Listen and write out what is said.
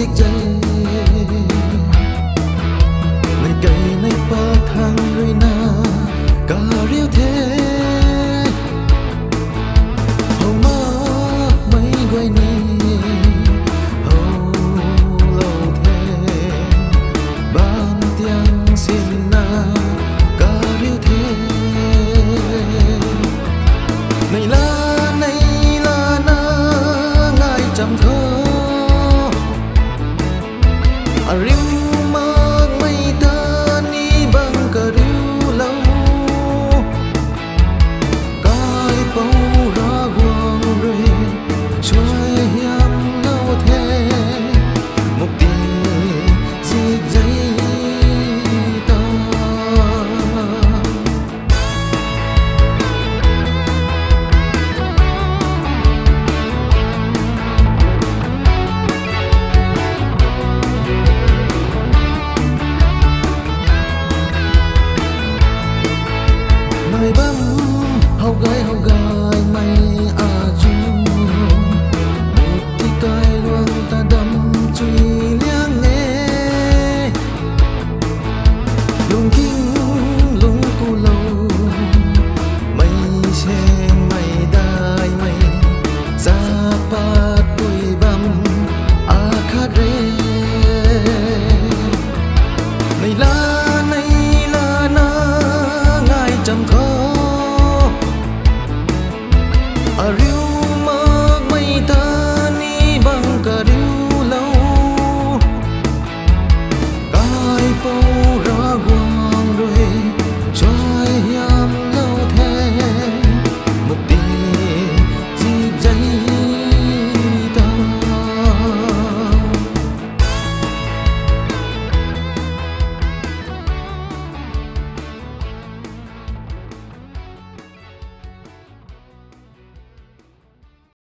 dịch dây này cây này ba thang rồi na cả riêu thế hầu mơ mấy quay này hầu lâu thế ban tiếng xin na cả riêu thế này là na ngài chẳng thơ